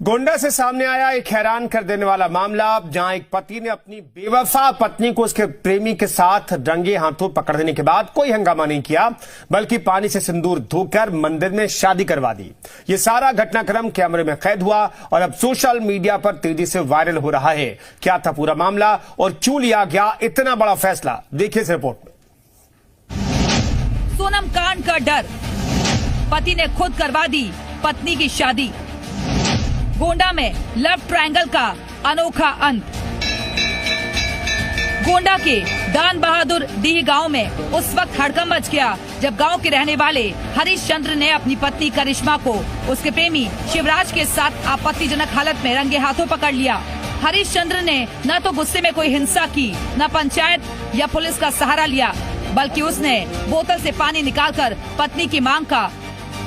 गोंडा से सामने आया एक हैरान कर देने वाला मामला, जहां एक पति ने अपनी बेवफा पत्नी को उसके प्रेमी के साथ रंगे हाथों पकड़ देने के बाद कोई हंगामा नहीं किया, बल्कि पानी से सिंदूर धोकर मंदिर में शादी करवा दी। ये सारा घटनाक्रम कैमरे में कैद हुआ और अब सोशल मीडिया पर तेजी से वायरल हो रहा है। क्या था पूरा मामला और क्यों लिया गया इतना बड़ा फैसला, देखिए इस रिपोर्ट में। सोनम कांड का डर, पति ने खुद करवा दी पत्नी की शादी। गोंडा में लव ट्रायंगल का अनोखा अंत। गोंडा के दान बहादुर डीह गांव में उस वक्त हड़कंप मच गया जब गांव के रहने वाले हरीश चंद्र ने अपनी पत्नी करिश्मा को उसके प्रेमी शिवराज के साथ आपत्तिजनक हालत में रंगे हाथों पकड़ लिया। हरीश चंद्र ने न तो गुस्से में कोई हिंसा की, न पंचायत या पुलिस का सहारा लिया, बल्कि उसने बोतल से पानी निकालकर पत्नी की मांग का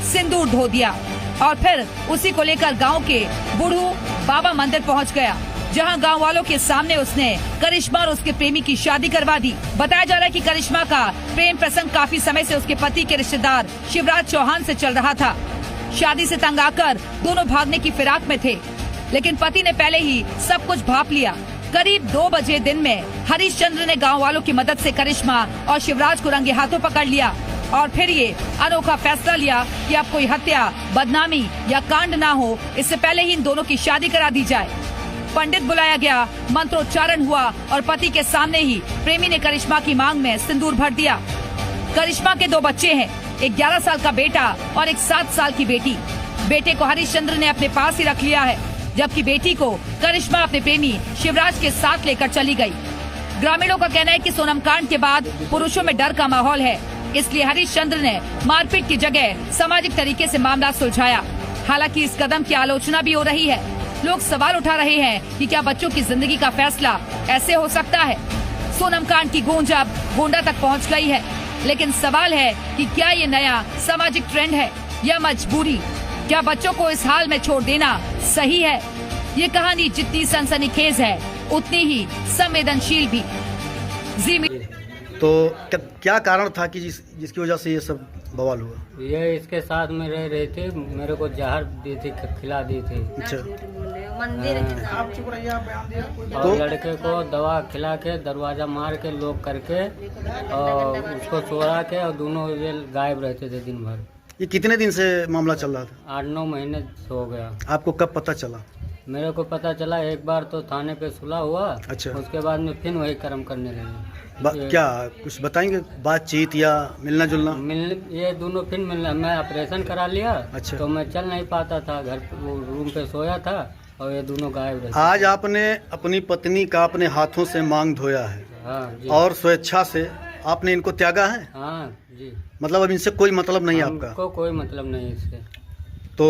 सिंदूर धो दिया और फिर उसी को लेकर गांव के बूढ़ू बाबा मंदिर पहुंच गया, जहां गांव वालों के सामने उसने करिश्मा और उसके प्रेमी की शादी करवा दी। बताया जा रहा है कि करिश्मा का प्रेम प्रसंग काफी समय से उसके पति के रिश्तेदार शिवराज चौहान से चल रहा था। शादी से तंग आकर दोनों भागने की फिराक में थे, लेकिन पति ने पहले ही सब कुछ भांप लिया। करीब 2 बजे दिन में हरीश चंद्र ने गाँव वालों की मदद से करिश्मा और शिवराज को रंगे हाथों पकड़ लिया और फिर ये अनोखा फैसला लिया कि अब कोई हत्या, बदनामी या कांड ना हो, इससे पहले ही इन दोनों की शादी करा दी जाए। पंडित बुलाया गया, मंत्रोच्चारण हुआ और पति के सामने ही प्रेमी ने करिश्मा की मांग में सिंदूर भर दिया। करिश्मा के 2 बच्चे हैं, एक 11 साल का बेटा और एक 7 साल की बेटी। बेटे को हरीश चंद्र ने अपने पास ही रख लिया है, जबकि बेटी को करिश्मा अपने प्रेमी शिवराज के साथ लेकर चली गई। ग्रामीणों का कहना है कि सोनम कांड के बाद पुरुषों में डर का माहौल है, इसलिए हरीश चंद्र ने मारपीट की जगह सामाजिक तरीके से मामला सुलझाया। हालांकि इस कदम की आलोचना भी हो रही है। लोग सवाल उठा रहे हैं कि क्या बच्चों की जिंदगी का फैसला ऐसे हो सकता है। सोनम कांड की गूंज अब गोंडा तक पहुंच गई है, लेकिन सवाल है कि क्या ये नया सामाजिक ट्रेंड है या मजबूरी। क्या बच्चों को इस हाल में छोड़ देना सही है? ये कहानी जितनी सनसनीखेज है, उतनी ही संवेदनशील भी। तो क्या कारण था कि जिसकी वजह से ये सब बवाल हुआ? ये इसके साथ में रह रहे थे, मेरे को जहर दी थी, खिला दी थी। अच्छा। और लड़के को दवा खिला के दरवाजा मार के लॉक करके और उसको चोरा के और दोनों ये गायब रहते थे दिन भर। ये कितने दिन से मामला चल रहा था? 8-9 महीने हो गया। आपको कब पता चला? मेरे को पता चला एक बार तो थाने पे सुलह हुआ। अच्छा। उसके बाद में फिर वही कर्म करने लगे। क्या कुछ बताएंगे? बातचीत या मिलना जुलना? ये दोनों फिर मिलना। मैं ऑपरेशन करा लिया। अच्छा। तो मैं चल नहीं पाता था, घर वो रूम पे सोया था और ये दोनों गायब रहे। आज आपने अपनी पत्नी का अपने हाथों से मांग धोया है। हाँ जी। और स्वेच्छा से आपने इनको त्यागा है? हाँ जी। मतलब अब इनसे कोई मतलब नहीं है आपका? हमको कोई मतलब नहीं इससे। तो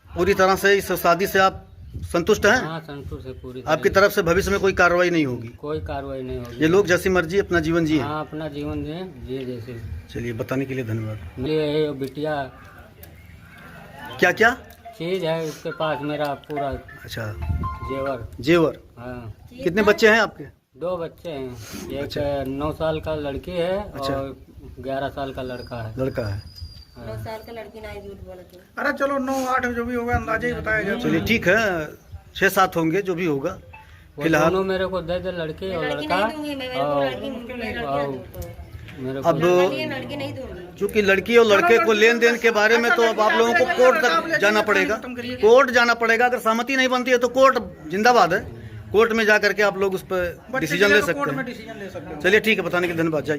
पूरी तरह से इस शादी से आप संतुष्ट हैं? हाँ, संतुष्ट है पूरी। आपकी तरफ से भविष्य में कोई कार्रवाई नहीं होगी? कोई कार्रवाई नहीं होगी। ये लोग जैसी मर्जी अपना जीवन जिए? हाँ, अपना जीवन जिए जैसे। चलिए, बताने के लिए धन्यवाद। ये बिटिया क्या क्या चीज है उसके पास, मेरा पूरा। अच्छा। जेवर। हाँ। कितने बच्चे हैं आपके? 2 बच्चे हैं, एक 9 साल का लड़की है। अच्छा। और 11 साल का लड़का है। 9 साल का लड़की ना झूठ बोलती। अरे चलो 9-8 जो भी होगा अंदाजा ही बताया जाए। चलिए ठीक है, 6-7 होंगे जो भी होगा। फिलहाल दोनों मेरे को दे लड़की और लड़का। अब चूंकि लड़की और लड़के को लेन देन के बारे में तो अब आप लोगों को कोर्ट तक जाना पड़ेगा। कोर्ट जाना पड़ेगा। अगर सहमति नहीं बनती है तो कोर्ट जिंदाबाद है। कोर्ट में जा करके आप लोग उस पर डिसीजन ले सकते हैं। चलिए ठीक है, बताने के लिए धन्यवाद। जाइए।